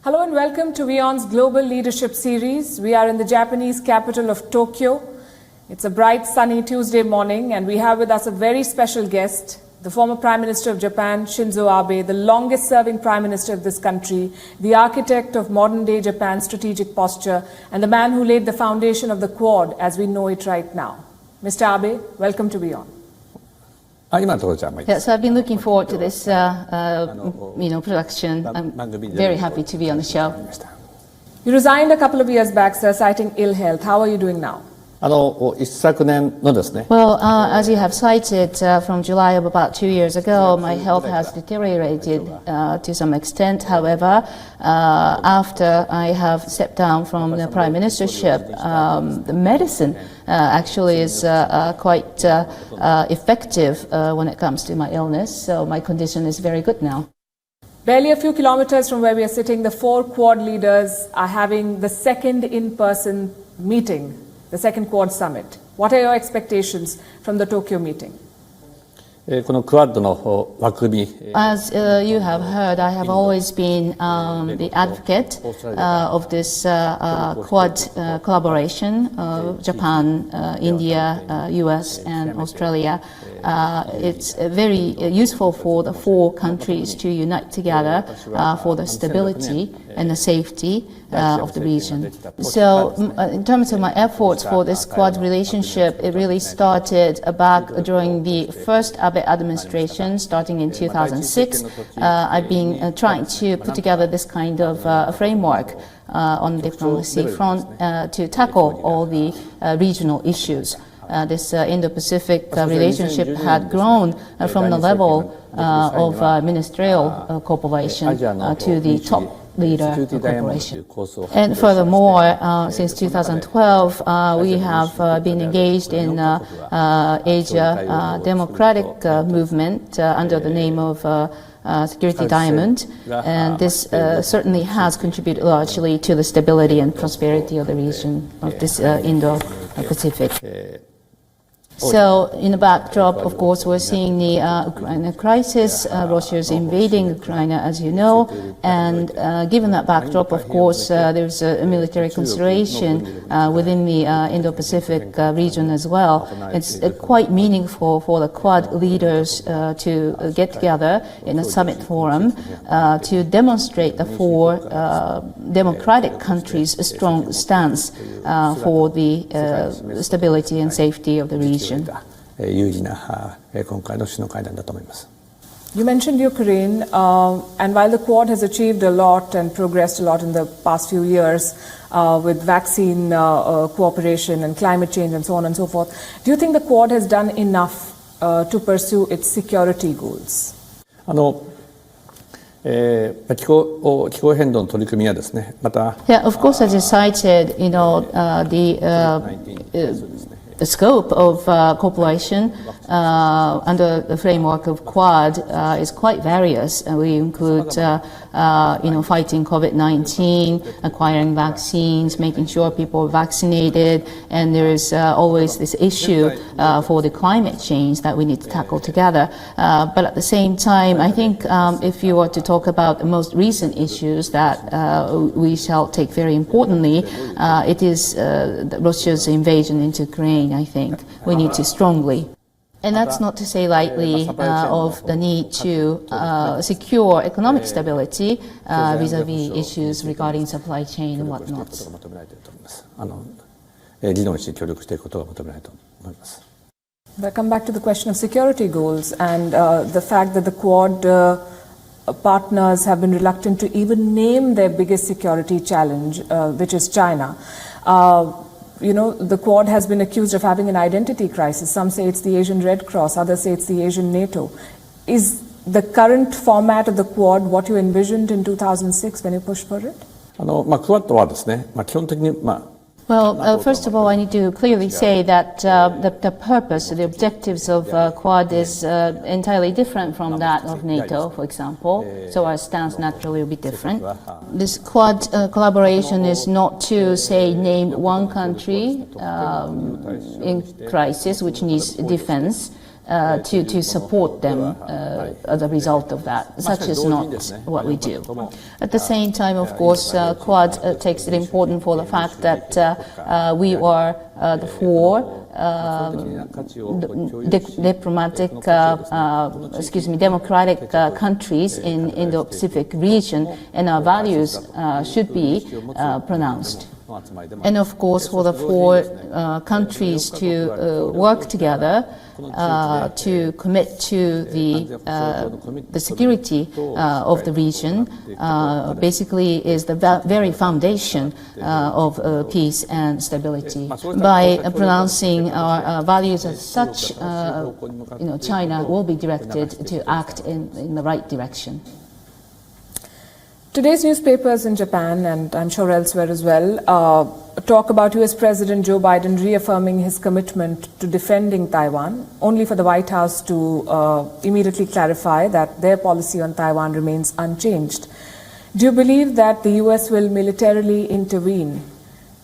Hello and welcome to WION's Global Leadership Series. We are in the Japanese capital of Tokyo. It's a bright, sunny Tuesday morning, and we have with us a very special guest, the former Prime Minister of Japan, Shinzo Abe, the longest-serving Prime Minister of this country, the architect of modern-day Japan's strategic posture, and the man who laid the foundation of the Quad as we know it right now. Mr. Abe, welcome to WION. Yeah, so I've been looking forward to this, production. I'm very happy to be on the show. You resigned a couple of years back, sir, citing ill health. How are you doing now? Well, as you have cited, from July of about 2 years ago, my health has deteriorated to some extent. However, after I have stepped down from the Prime Ministership, the medicine actually is quite effective when it comes to my illness, so my condition is very good now. Barely a few kilometers from where we are sitting, the four Quad leaders are having the second in-person meeting, the second Quad summit. What are your expectations from the Tokyo meeting? As you have heard, I have always been the advocate of this Quad collaboration of Japan, India, US and Australia. It's very useful for the four countries to unite together for the stability and the safety of the region. So in terms of my efforts for this Quad relationship, it really started back during the first Abe administration, starting in 2006. I've been trying to put together this kind of framework on the diplomacy front to tackle all the regional issues. This Indo-Pacific relationship had grown from the level of ministerial cooperation to the top leader cooperation. And furthermore, since 2012, we have been engaged in Asia Democratic Movement under the name of Security Diamond, and this certainly has contributed largely to the stability and prosperity of the region of this Indo-Pacific. So, in the backdrop, of course, we're seeing the Ukraine crisis. Russia is invading Ukraine, as you know, and given that backdrop, of course, there's a military consideration within the Indo-Pacific region as well. It's quite meaningful for the Quad leaders to get together in a summit forum to demonstrate the four democratic countries' strong stance for the stability and safety of the region. You mentioned Ukraine, and while the Quad has achieved a lot and progressed a lot in the past few years with vaccine cooperation and climate change and so on and so forth, do you think the Quad has done enough to pursue its security goals? Yeah, of course, as you cited, the scope of cooperation under the framework of Quad is quite various. We include, fighting COVID-19, acquiring vaccines, making sure people are vaccinated, and there is always this issue for the climate change that we need to tackle together. But at the same time, I think if you were to talk about the most recent issues that we shall take very importantly, it is Russia's invasion into Ukraine. I think we need to strongly. And that's not to say lightly of the need to secure economic stability vis-a-vis issues regarding supply chain and whatnot. But come back to the question of security goals and the fact that the Quad partners have been reluctant to even name their biggest security challenge, which is China. The Quad has been accused of having an identity crisis. Some say it's the Asian Red Cross, others say it's the Asian NATO. Is the current format of the Quad what you envisioned in 2006 when you pushed for it? Well, first of all, I need to clearly say that the purpose, the objectives of Quad is entirely different from that of NATO, for example, so our stance naturally will be different. This Quad collaboration is not to, say, name one country in crisis which needs defense. to support them as a result of that. Such is not what we do. At the same time, of course, Quad takes it important for the fact that we are the four democratic countries in Indo-Pacific region, and our values should be pronounced. And of course, for the four countries to work together to commit to the security of the region basically is the very foundation of peace and stability. By pronouncing our values as such, China will be directed to act in the right direction. Today's newspapers in Japan, and I'm sure elsewhere as well, talk about US President Joe Biden reaffirming his commitment to defending Taiwan, only for the White House to immediately clarify that their policy on Taiwan remains unchanged. Do you believe that the US will militarily intervene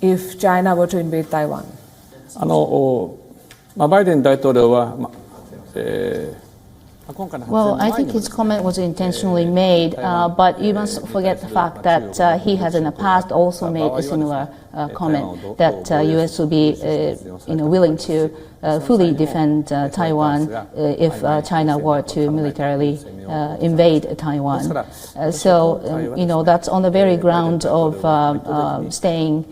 if China were to invade Taiwan? バイデン大統領は、Well, I think his comment was intentionally made, but you must forget the fact that he has in the past also made a similar comment that U.S. will be willing to fully defend Taiwan if China were to militarily invade Taiwan. So, that's on the very ground of staying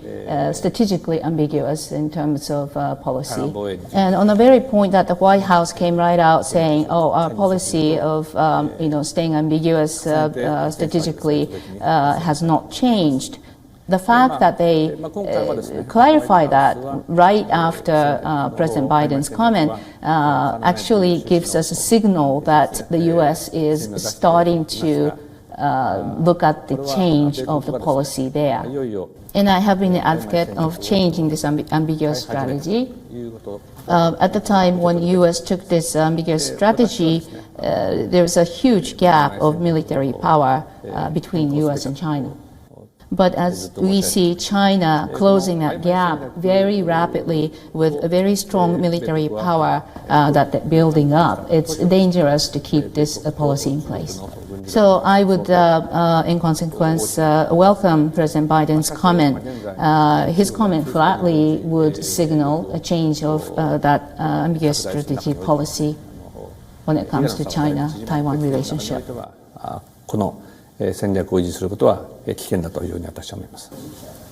strategically ambiguous in terms of policy. And on the very point that the White House came right out saying, our policy of staying ambiguous strategically has not changed. The fact that they clarify that right after President Biden's comment actually gives us a signal that the U.S. is starting to look at the change of the policy there. And I have been an advocate of changing this ambiguous strategy. At the time when U.S. took this ambiguous strategy, there was a huge gap of military power between U.S. and China. But as we see China closing that gap very rapidly with a very strong military power that they're building up, it's dangerous to keep this policy in place. So I would, in consequence, welcome President Biden's comment. His comment flatly would signal a change of that ambiguous strategic policy when it comes to China-Taiwan relationship. 戦略を維持することは危険だというふうに私は思います。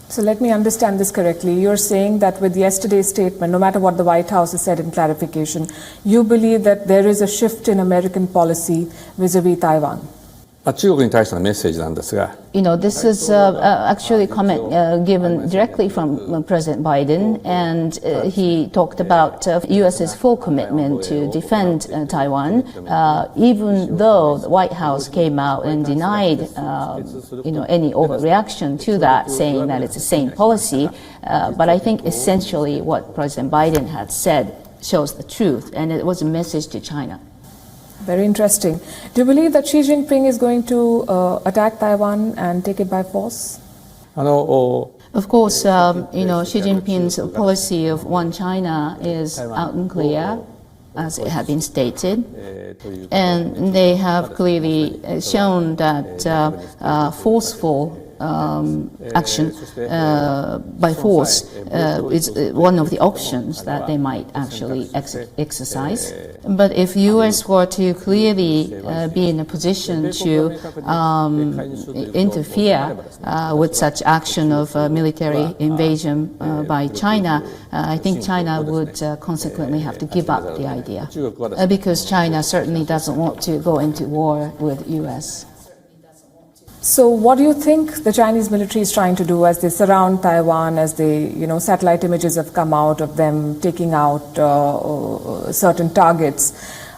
So let me understand this correctly. You're saying that with yesterday's statement, no matter what the White House has said in clarification, you believe that there is a shift in American policy vis-a-vis Taiwan? 中国に対してのメッセージなんですが、this is actually a comment given directly from President Biden, and he talked about U.S.'s full commitment to defend Taiwan, even though the White House came out and denied, any overreaction to that, saying that it's the same policy. But I think essentially what President Biden had said shows the truth, and it was a message to China. Very interesting. Do you believe that Xi Jinping is going to attack Taiwan and take it by force? Of course, Xi Jinping's policy of one China is out and clear, as it had been stated. And they have clearly shown that forceful action by force is one of the options that they might actually exercise. But if U.S. were to clearly be in a position to interfere with such action of military invasion by China, I think China would consequently have to give up the idea, because China certainly doesn't want to go into war with U.S. So what do you think the Chinese military is trying to do as they surround Taiwan, as they, satellite images have come out of them taking out certain targets?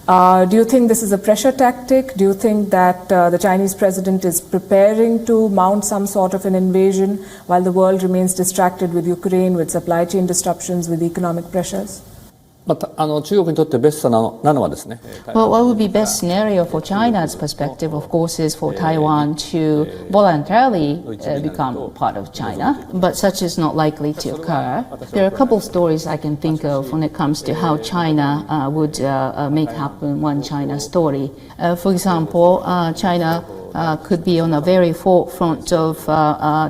Do you think this is a pressure tactic? Do you think that the Chinese president is preparing to mount some sort of an invasion while the world remains distracted with Ukraine, with supply chain disruptions, with economic pressures? 中国にとってベストなのはですね。Well, what would be best scenario for China's perspective, of course, is for Taiwan to voluntarily become part of China, but such is not likely to occur. There are a couple of stories I can think of when it comes to how China would make happen one China story. For example, China could be on a very forefront of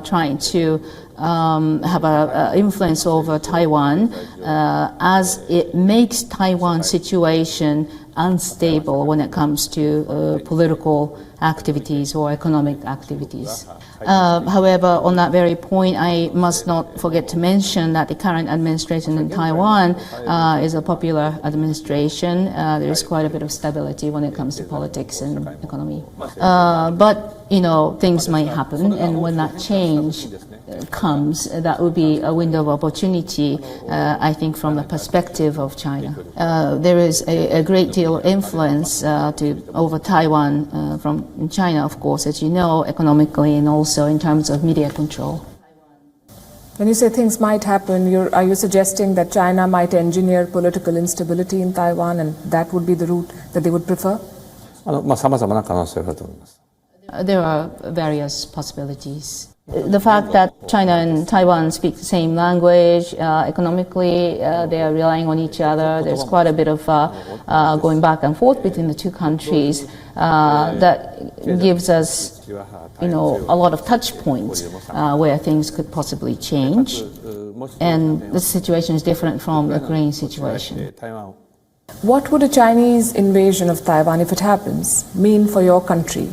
trying to have an influence over Taiwan as it makes Taiwan's situation unstable when it comes to political activities or economic activities. However, on that very point, I must not forget to mention that the current administration in Taiwan is a popular administration. There is quite a bit of stability when it comes to politics and economy. But, things might happen, and when that change comes, that would be a window of opportunity, I think, from the perspective of China. There is a great deal of influence over Taiwan from China, of course, as you know, economically and also in terms of media control. When you say things might happen, are you suggesting that China might engineer political instability in Taiwan, and that would be the route that they would prefer? 様々な可能性があると思います。There are various possibilities. The fact that China and Taiwan speak the same language, economically they are relying on each other. There's quite a bit of going back and forth between the two countries that gives us, a lot of touch points where things could possibly change. And the situation is different from the Ukraine situation. What would a Chinese invasion of Taiwan, if it happens, mean for your country?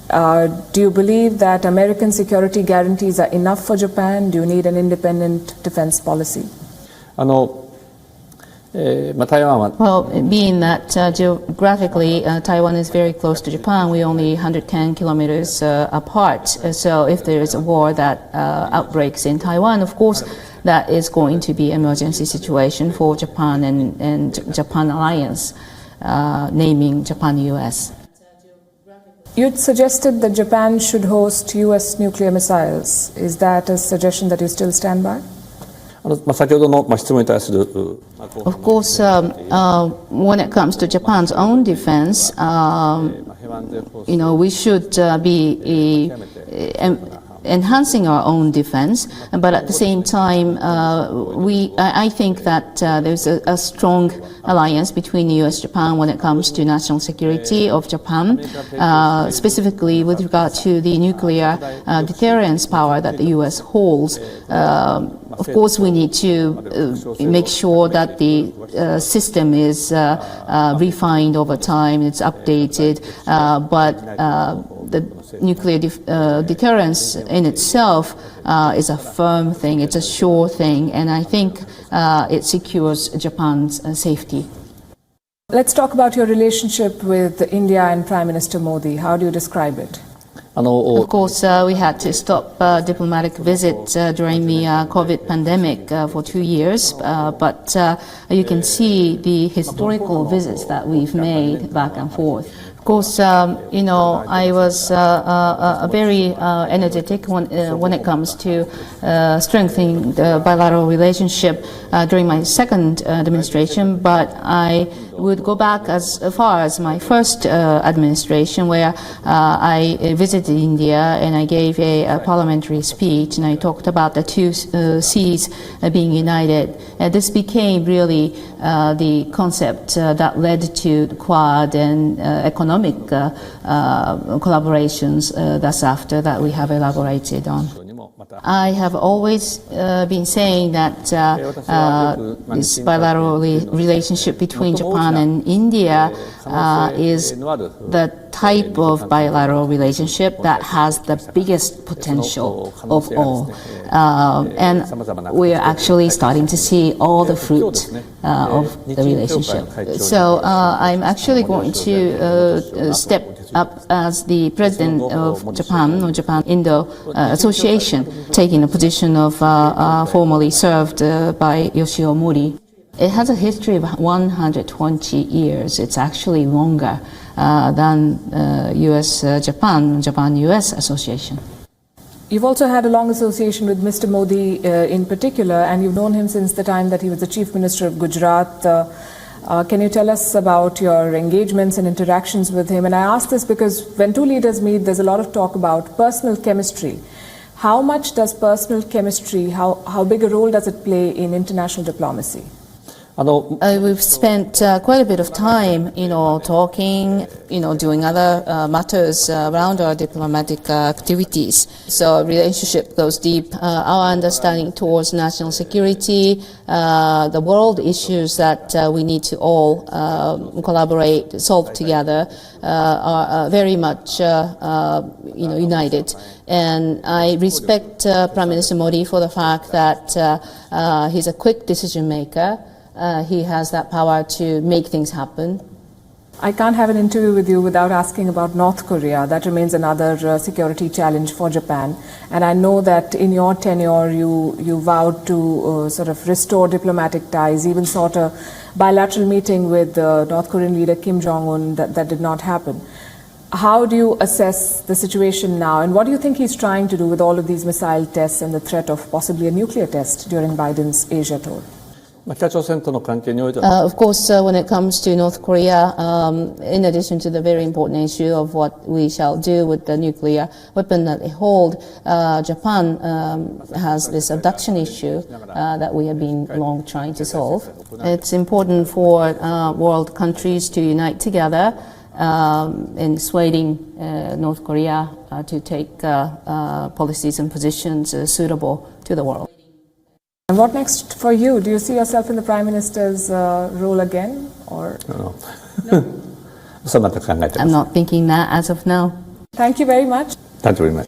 Do you believe that American security guarantees are enough for Japan? Do you need an independent defense policy? Well, being that geographically Taiwan is very close to Japan, we're only 110 kilometers apart. So if there is a war that outbreaks in Taiwan, of course, that is going to be an emergency situation for Japan and Japan alliance, naming Japan-US. You'd suggested that Japan should host U.S. nuclear missiles. Is that a suggestion that you still stand by? 先ほどの質問に対する Of course, when it comes to Japan's own defense, we should be enhancing our own defense, but at the same time, I think that there's a strong alliance between the U.S. and Japan when it comes to national security of Japan, specifically with regard to the nuclear deterrence power that the U.S. holds. Of course, we need to make sure that the system is refined over time, it's updated, but the nuclear deterrence in itself is a firm thing, it's a sure thing, and I think it secures Japan's safety. Let's talk about your relationship with India and Prime Minister Modi. How do you describe it? Of course, we had to stop diplomatic visits during the COVID pandemic for 2 years, but you can see the historical visits that we've made back and forth. Of course, I was very energetic when it comes to strengthening the bilateral relationship during my second administration, but I would go back as far as my first administration, where I visited India and I gave a parliamentary speech, and I talked about the two seas being united. This became really the concept that led to the Quad and economic collaborations thus after that we have elaborated on. I have always been saying that this bilateral relationship between Japan and India is the type of bilateral relationship that has the biggest potential of all. And we are actually starting to see all the fruit of the relationship. So I'm actually going to step up as the president of Japan, or Japan-Indo Association, taking the position of formerly served by Yoshio Mori. It has a history of 120 years. It's actually longer than US-Japan, Japan-US Association. You've also had a long association with Mr. Modi in particular, and you've known him since the time that he was the Chief Minister of Gujarat. Can you tell us about your engagements and interactions with him? And I ask this because when two leaders meet, there's a lot of talk about personal chemistry. How much does personal chemistry, how big a role does it play in international diplomacy? We've spent quite a bit of time, talking, doing other matters around our diplomatic activities. So relationship goes deep. Our understanding towards national security, the world issues that we need to all collaborate, solve together, are very much, united. And I respect Prime Minister Modi for the fact that he's a quick decision maker. He has that power to make things happen. I can't have an interview with you without asking about North Korea. That remains another security challenge for Japan. And I know that in your tenure, you vowed to sort of restore diplomatic ties, even sought a bilateral meeting with North Korean leader Kim Jong-un. That did not happen. How do you assess the situation now? And what do you think he's trying to do with all of these missile tests and the threat of possibly a nuclear test during Biden's Asia tour? Of course, when it comes to North Korea, in addition to the very important issue of what we shall do with the nuclear weapon that they hold, Japan has this abduction issue that we have been long trying to solve. It's important for world countries to unite together in dissuading North Korea to take policies and positions suitable to the world. And what next for you? Do you see yourself in the Prime Minister's role again? Or No. I'm not thinking that as of now. Thank you very much. Thank you very much.